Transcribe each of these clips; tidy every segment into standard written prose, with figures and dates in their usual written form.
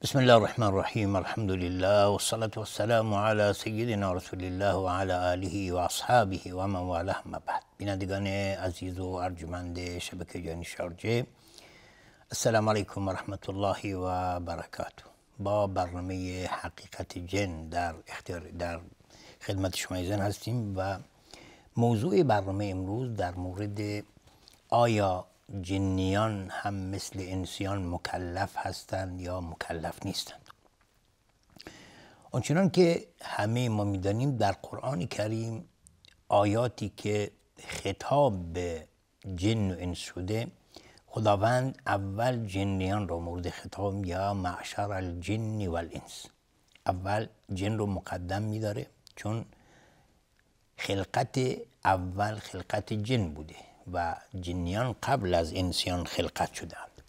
بسم الله الرحمن الرحیم. الحمد لله و الصلاة والسلام علی سیدنا رسول الله و علی آله و اصحابه و من والاه. اما بعد، بینندگان عزیز و ارجمند شبکه جهانی شارجه، السلام علیکم و رحمت الله و برکاته. با برنامه حقیقت جن در خدمت شما عزیزان هستیم و موضوع برنامه امروز در مورد آیا جنیان هم مثل انسیان مکلف هستند یا مکلف نیستند. آنچنان که همه ما می‌دانیم در قرآن کریم آیاتی که خطاب به جن و انس شده، خداوند اول جنیان را مورد خطاب یا معشر الجن و الانس، اول جن رو مقدم می‌داره چون خلقت اول خلقت جن بوده و جنیان قبل از انسیان خلقت شدند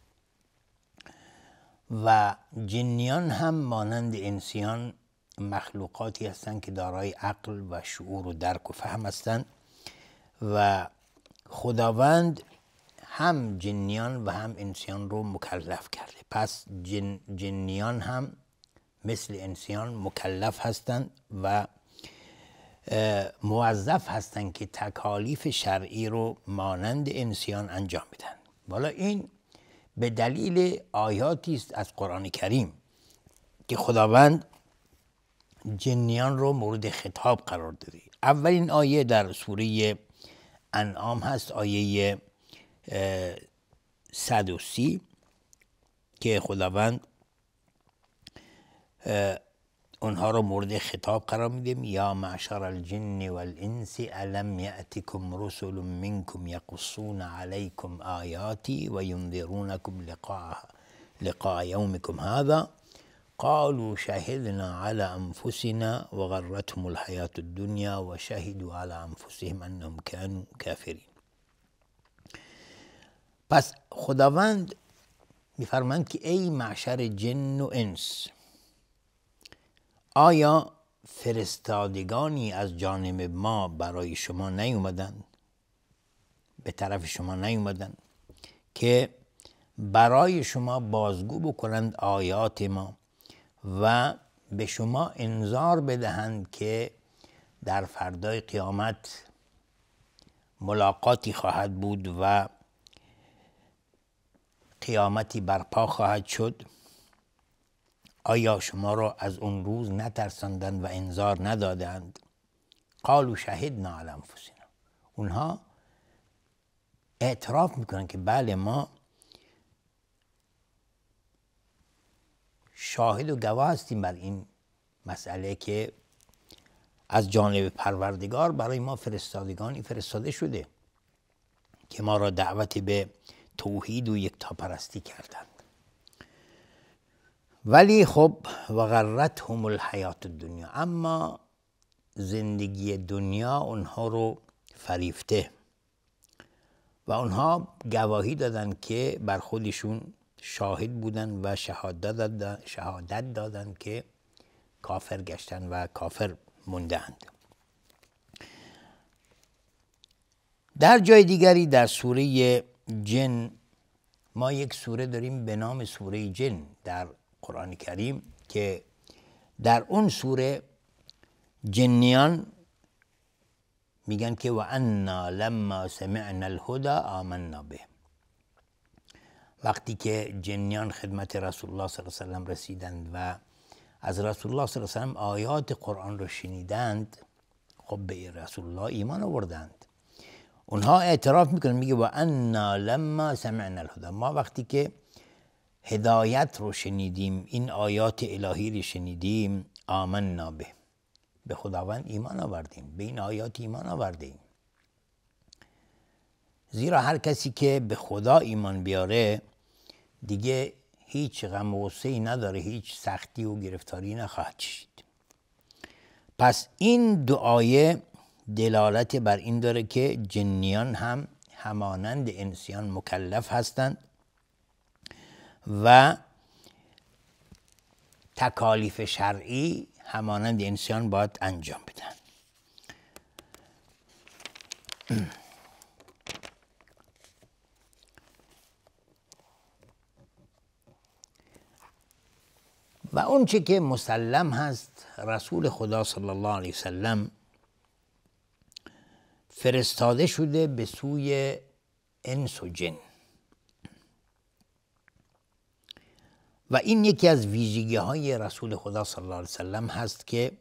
و جنیان هم مانند انسیان مخلوقاتی هستند که دارای عقل و شعور و درک و فهم هستند و خداوند هم جنیان و هم انسیان رو مکلف کرده. پس جنیان هم مثل انسیان مکلف هستند و موظف هستند که تکالیف شرعی رو مانند انسیان انجام بدن. والا این به دلیل آیاتی است از قرآن کریم که خداوند جنیان رو مورد خطاب قرار داده. اولین آیه در سوره انعام هست، آیه 130 که خداوند اونها رو مورد خطاب قرار میدیم. یا معشر الجن والانس الم یأتکم رسل منکم یقصون علیکم آیاتی و ینذرونکم لقاء یومکم هذا قالوا شهدنا على انفسنا وغرتهم الحیاة الدنیا و شهدوا على انفسهم انهم كانوا کافرین. پس خداوند میفرماند که ای معشر جن و انس، آیا فرستادگانی از جانب ما برای شما نیومدند، به طرف شما نیومدند که برای شما بازگو بکنند آیات ما و به شما انذار بدهند که در فردای قیامت ملاقاتی خواهد بود و قیامتی برپا خواهد شد؟ آیا شما را از اون روز نترساندند و انذار ندادند؟ قالوا شهدنا علی انفسنا، اونها اعتراف میکنن که بله ما شاهد و گواه هستیم بر این مسئله که از جانب پروردگار برای ما فرستادگانی فرستاده شده که ما را دعوت به توحید و یکتاپرستی کردند. ولی خب و غرتهم الحیاة الدنیا، اما زندگی دنیا اونها رو فریفته و اونها گواهی دادن که بر خودشون شاهد بودن و شهادت دادن که کافر گشتن و کافر موندند. در جای دیگری در سوره جن ما یک سوره داریم به نام سوره جن در قرآن کریم که در اون سوره جنیان میگن که و انا لما سمعنا الهدى آمنا به. وقتی که جنیان خدمت رسول الله صلی الله علیه و سلم رسیدند و از رسول الله صلی الله علیه و سلم آیات قرآن رو شنیدند، خب به رسول الله ایمان آوردند. اونها اعتراف میکنن، میگه و انا لما سمعنا الهدى، ما وقتی که هدایت رو شنیدیم، این آیات الهی رو شنیدیم، آمنا به خداوند ایمان آوردیم، به این آیات ایمان آوردیم. زیرا هر کسی که به خدا ایمان بیاره دیگه هیچ غم و غصه‌ای نداره، هیچ سختی و گرفتاری نخواهد کشید. پس این دو آیه دلالت بر این داره که جنیان هم همانند انسیان مکلف هستند و تکالیف شرعی همانند انسان باید انجام بدن. و اون چه که مسلم هست رسول خدا صلی الله علیه وسلم فرستاده شده به سوی انس و جن و این یکی از ویژگی های رسول خدا صلی الله علیه وسلم هست که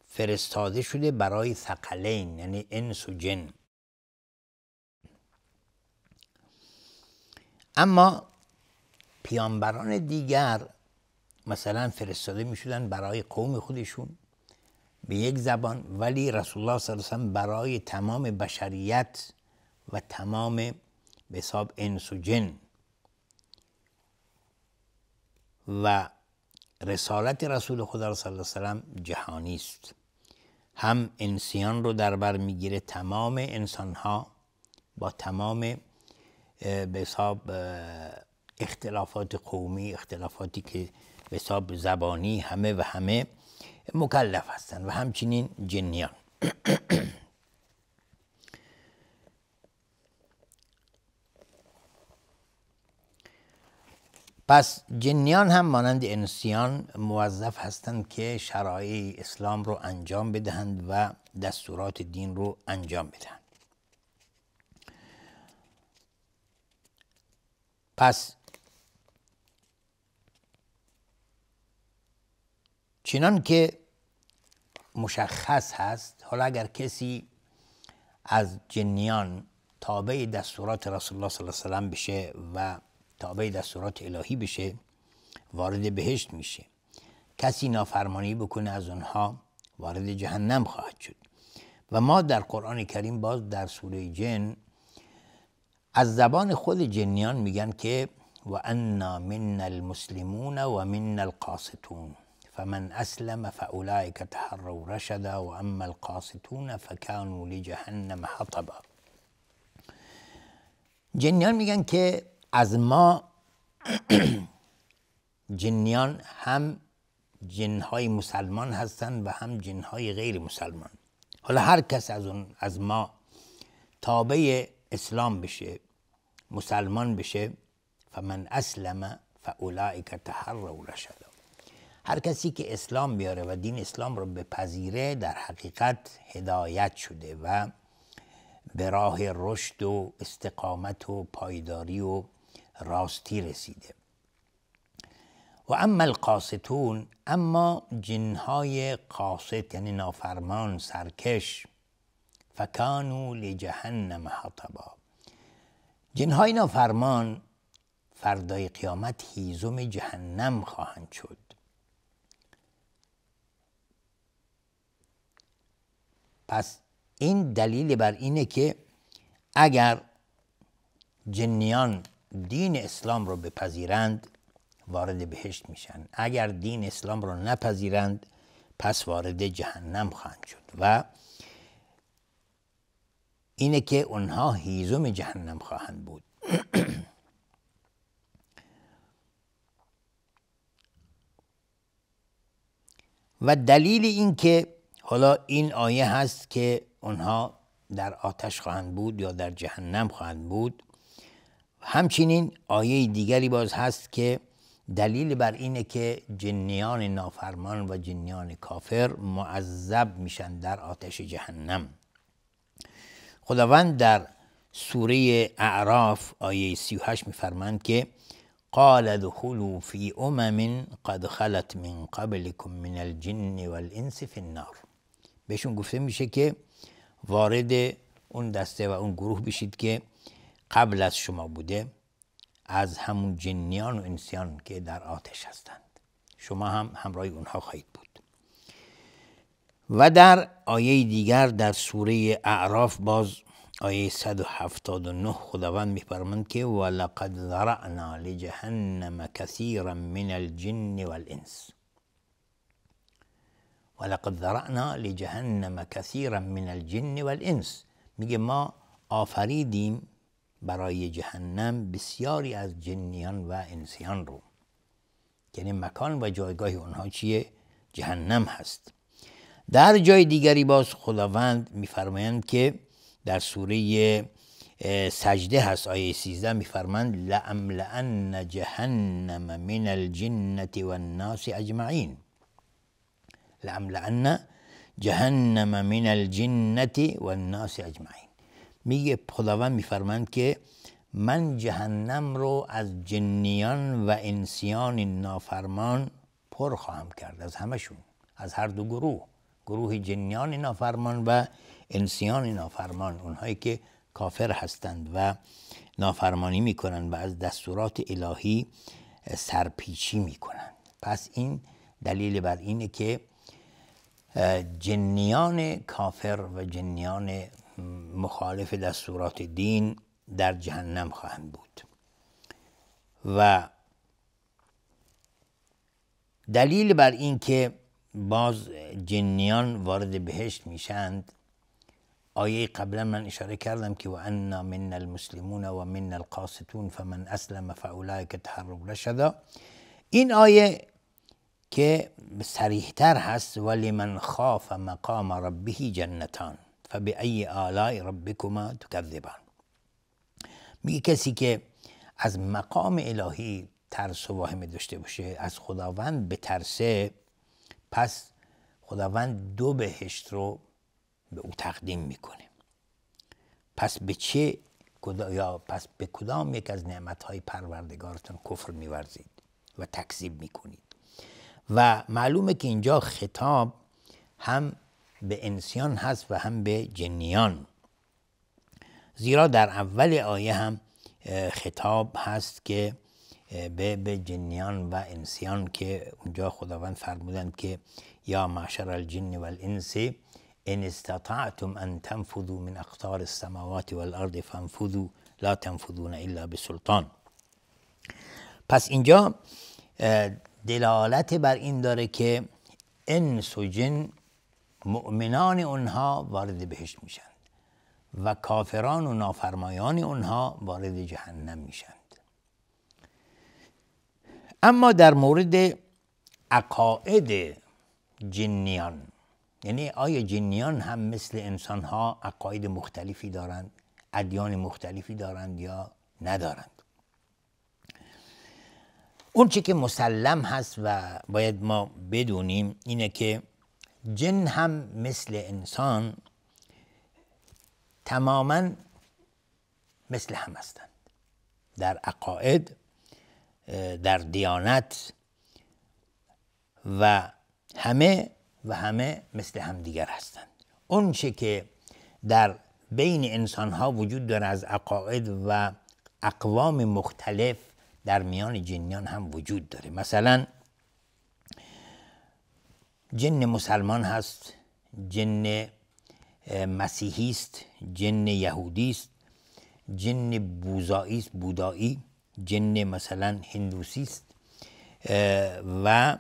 فرستاده شده برای ثقلین، یعنی انس و جن. اما پیامبران دیگر مثلا فرستاده می شدن برای قوم خودشون به یک زبان، ولی رسول الله صلی الله علیه وسلم برای تمام بشریت و تمام به حساب انس و جن و رسالت رسول خدا صلی الله علیه وسلم جهانی است. هم انسیان رو در بر میگیره، تمام انسان ها با تمام به حساب اختلافات قومی، اختلافاتی که به حساب زبانی همه و همه مکلف هستند و همچنین جنیان. پس جنیان هم مانند انسیان موظف هستند که شرایع اسلام رو انجام بدهند و دستورات دین رو انجام بدهند. پس چنان که مشخص هست، حالا اگر کسی از جنیان تابع دستورات رسول الله صلی الله علیه وسلم بشه و تابع دستورات الهی بشه وارد بهشت میشه، کسی نافرمانی بکنه از اونها وارد جهنم خواهد شد. و ما در قرآن کریم باز در سوره جن از زبان خود جنیان میگن که و انا منا المسلمون و منا القاسطون فمن اسلم فاولئک تحروا رشدا و اما القاسطون فكانوا لجهنم حطبا. جنیان میگن که از ما جنیان هم جنهای مسلمان هستند و هم جنهای غیر مسلمان. حالا هر کس از ما تابع اسلام بشه، مسلمان بشه، فمن اسلم فاولئک تحروا رشدا. هر کسی که اسلام بیاره و دین اسلام رو بپذیره در حقیقت هدایت شده و به راه رشد و استقامت و پایداری و راستی رسیده. و اما القاسطون، اما جنهای قاسط یعنی نافرمان، سرکش، فکانوا لجهنم حطبا. جنهای نافرمان فردای قیامت هیزم جهنم خواهند شد. پس این دلیل بر اینه که اگر جنیان دین اسلام رو بپذیرند وارد بهشت میشن، اگر دین اسلام رو نپذیرند پس وارد جهنم خواهند شد و اینه که اونها هیزم جهنم خواهند بود. و دلیل این که حالا این آیه هست که اونها در آتش خواهند بود یا در جهنم خواهند بود، همچنین آیه دیگری باز هست که دلیل بر اینه که جنیان نافرمان و جنیان کافر معذب میشن در آتش جهنم. خداوند در سوره اعراف آیه 38 میفرماند که قال ادخلوا فی امم قد خلت من قبلكم من الجن والانس فی النار. بهشون گفته میشه که وارد اون دسته و اون گروه بشید که قبل از شما بوده، از همون جنیان و انسیان که در آتش هستند، شما هم همراه اونها خواهید بود. و در آیه دیگر در سوره اعراف باز آیه 179 خداوند میفرماند که ولقد ذرأنا لجهنم كثيرا من الجن والانس. ولقد ذرأنا لجهنم كثيرا من الجن والانس، میگه ما آفریدیم برای جهنم بسیاری از جنیان و انسیان رو، یعنی مکان و جایگاه اونها چیه؟ جهنم هست. در جای دیگری باز خداوند میفرمایند که در سوره سجده هست آیه 13 میفرمند لأملأن جهنم من الجنة والناس اجمعین. لأملأن جهنم من الجنة والناس اجمعین. میگه خداوند میفرمند که من جهنم رو از جنیان و انسیان نافرمان پر خواهم کرد، از همشون، از هر دو گروه، گروه جنیان نافرمان و انسیان نافرمان، اونهایی که کافر هستند و نافرمانی میکنند و از دستورات الهی سرپیچی میکنند. پس این دلیل بر اینه که جنیان کافر و جنیان مخالف دستورات دین در جهنم خواهند بود. و دلیل بر این که باز جنیان وارد بهشت میشند، آیه قبلا من اشاره کردم که و انا منا المسلمون و منا القاسطون فمن اسلم فاولئک تحروا رشدا. این آیه که صریح‌تر هست ولمن خاف مقام ربه جنتان فبأی آلاء ربکما تکذبان. میگه کسی که از مقام الهی ترس و واهمه داشته باشه، از خداوند بترسه، پس خداوند دو بهشت رو به او تقدیم میکنه. پس پس به کدام یک از نعمتهای پروردگارتون کفر میورزید و تکذیب میکنید؟ و معلومه که اینجا خطاب هم به انسیان هست و هم به جنیان، زیرا در اول آیه هم خطاب هست که به جنیان و انسیان، که اونجا خداوند فرمودند که یا معشر الجن والانس ان استطعتم ان تنفذوا من اقطار السماوات والارض فانفذوا لا تنفذون الا بسلطان. پس اینجا دلالت بر این داره که انس و جن، مؤمنان اونها وارد بهشت میشند و کافران و نافرمایان اونها وارد جهنم میشند. اما در مورد عقاید جنیان، یعنی آیا جنیان هم مثل انسان ها عقاید مختلفی دارند، ادیان مختلفی دارند یا ندارند؟ اون چی که مسلم هست و باید ما بدونیم اینه که جن هم مثل انسان تماما مثل هم هستند در عقاید، در دیانت، و همه مثل هم دیگر هستند. اون چه که در بین انسان ها وجود داره از عقاید و اقوام مختلف، در میان جنیان هم وجود داره. مثلا جن مسلمان هست، جن مسیحی است، جن یهودی است، جن بوذایی است، بودایی، جن مثلا هندوسی است، و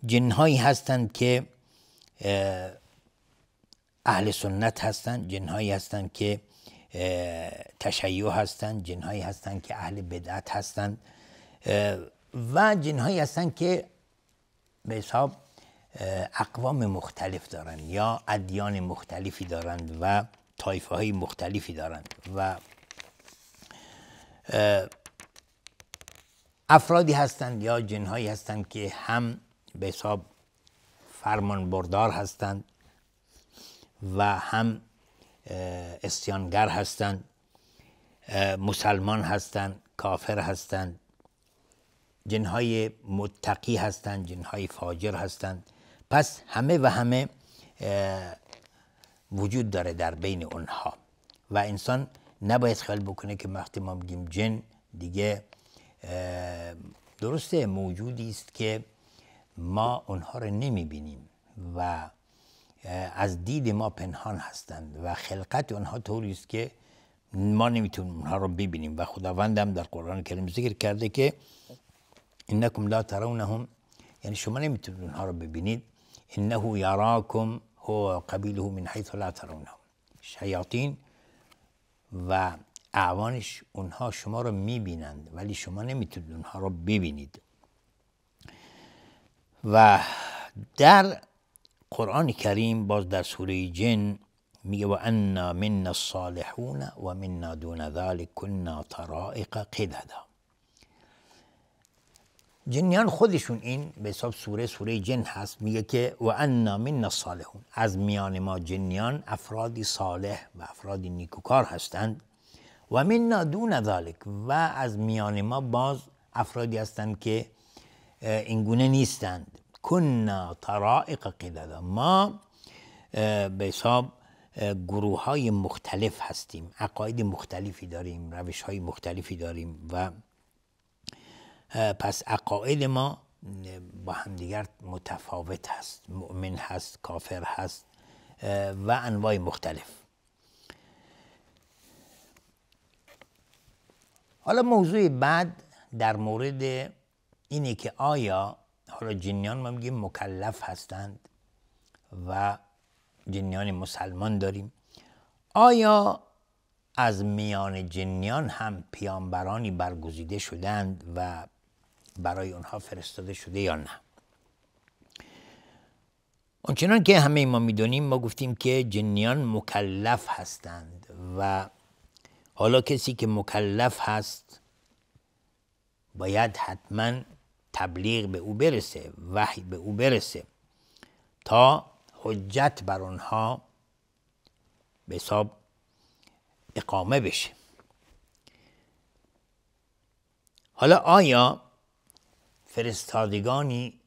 جنهایی هستند که اهل سنت هستند، جنهایی هستند که تشیع هستند، جنهایی هستند که اهل بدعت هستند، و جنهایی هستند که به حساب اقوام مختلف دارند یا ادیان مختلفی دارند و طایفه های مختلفی دارند. و افرادی هستند یا جنهایی هستند که هم به حساب فرمان بردار هستند و هم عصیانگر هستند، مسلمان هستند، کافر هستند، جنهای متقی هستند، جنهای فاجر هستند. پس همه وجود داره در بین اونها و انسان نباید خیال بکنه که وقتی ما بگیم جن دیگه درسته موجودی است که ما اونها رو نمیبینیم و از دید ما پنهان هستند و خلقت اونها طوری است که ما نمیتونیم اونها رو ببینیم و خداوند هم در قرآن کریم ذکر کرده که انکم لا ترونهم، یعنی شما نمیتونید اونها رو ببینید، انه یراکم هو قبیله من حیث لا ترونهم. شیاطین و اعوانش اونها شما رو میبینند ولی شما نمیتونید اونها رو ببینید. و در قرآن کریم باز در سوره جن میگه و انا منا الصالحون و منا دون ذلك كنا طرائق قددا. جنیان خودشون این به حساب سوره جن هست، میگه که و انا منا الصالحون، از میان ما جنیان افرادی صالح و افرادی نیکوکار هستند، و منا دون ذلك، و از میان ما باز افرادی هستند که اینگونه نیستند. کنا طرائق قددا، ما به حساب گروه های مختلف هستیم، عقاید مختلفی داریم، روش های مختلفی داریم و پس عقاید ما با همدیگر متفاوت هست، مؤمن هست، کافر هست و انواع مختلف. حالا موضوع بعد در مورد اینه که آیا حالا جنیان ما میگیم مکلف هستند و جنیان مسلمان داریم، آیا از میان جنیان هم پیامبرانی برگزیده شدند و برای اونها فرستاده شده یا نه؟ اونچنان که همه ما میدونیم، ما گفتیم که جنیان مکلف هستند و حالا کسی که مکلف هست باید حتما تبلیغ به او برسه، وحی به او برسه تا حجت بر آنها به حساب اقامه بشه. حالا آیا فرستادگانی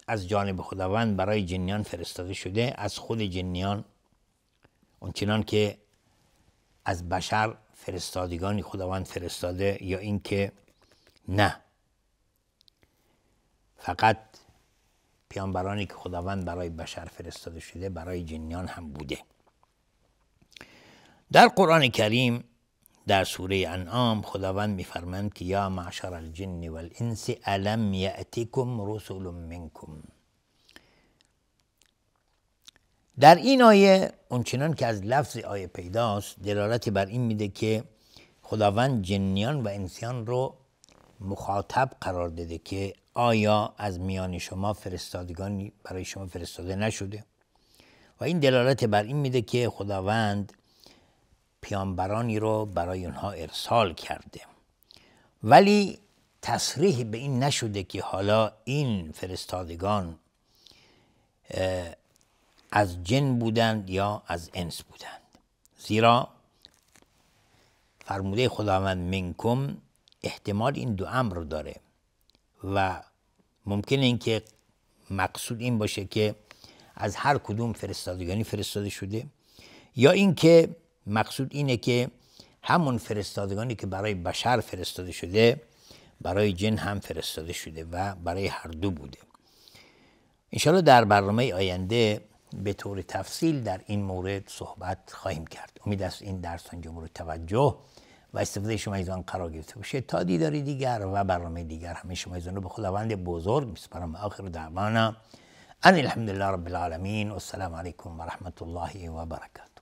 از جانب خداوند برای جنیان فرستاده شده، از خود جنیان اونچنان که از بشر فرستادگانی خداوند فرستاده، یا اینکه نه فقط پیامبرانی که خداوند برای بشر فرستاده شده برای جنیان هم بوده؟ در قرآن کریم در سوره انعام خداوند میفرماند که یا معشر الجن والانس الم یأتکم رسل منکم. در این آیه اونچنان که از لفظ آیه پیداست دلالت بر این میده که خداوند جنیان و انسان رو مخاطب قرار داده که آیا از میان شما فرستادگانی برای شما فرستاده نشده؟ و این دلالت بر این میده که خداوند پیامبرانی رو برای اونها ارسال کرده، ولی تصریح به این نشده که حالا این فرستادگان از جن بودند یا از انس بودند، زیرا فرموده خداوند منکم احتمال این دو امر رو داره و ممکنه این که مقصود این باشه که از هر کدوم فرستادگانی فرستاده شده، یا اینکه مقصود اینه که همون فرستادگانی که برای بشر فرستاده شده برای جن هم فرستاده شده و برای هر دو بوده. انشاءالله در برنامه آینده به طور تفصیل در این مورد صحبت خواهیم کرد. امید است این درس اینجا مورد توجه و استفاده شما از آن قرار گرفته باشه. تا دیداری دیگر و برنامه دیگر همه شما از آن رو به خداوند بزرگ میسپارم. آخر دعوانا ان الحمدلله رب العالمین و السلام علیکم و رحمت الله و برکاته.